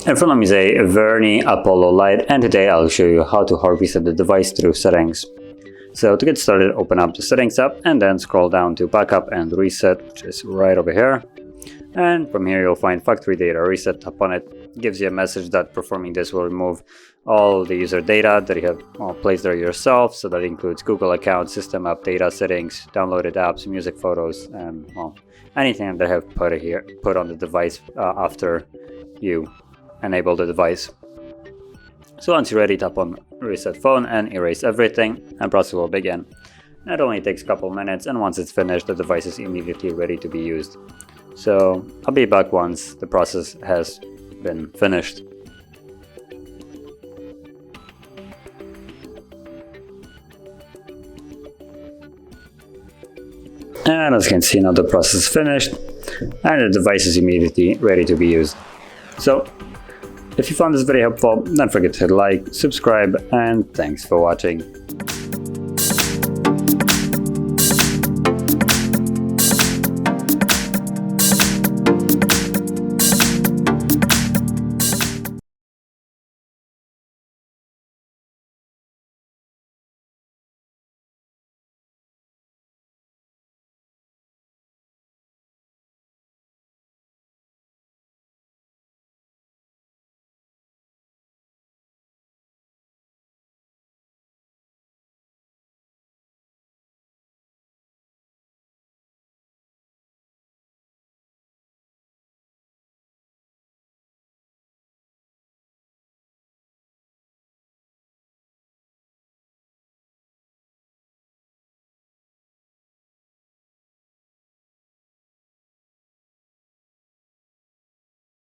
In front of me is a VERNEE Apollo Lite, and today I'll show you how to hard reset the device through settings. So to get started, open up the settings app and then scroll down to backup and reset, which is right over here. And from here you'll find factory data reset. Tap on it. It gives you a message that performing this will remove all the user data that you have placed there yourself. So that includes Google account, system app data, settings, downloaded apps, music, photos, and anything that I have put on the device after you enable the device. So once you're ready, tap on reset phone and erase everything, and process will begin. It only takes a couple minutes, and once it's finished, the device is immediately ready to be used. So I'll be back once the process has been finished. And as you can see, now the process is finished and the device is immediately ready to be used. So if you found this very helpful, don't forget to hit like, subscribe, and thanks for watching.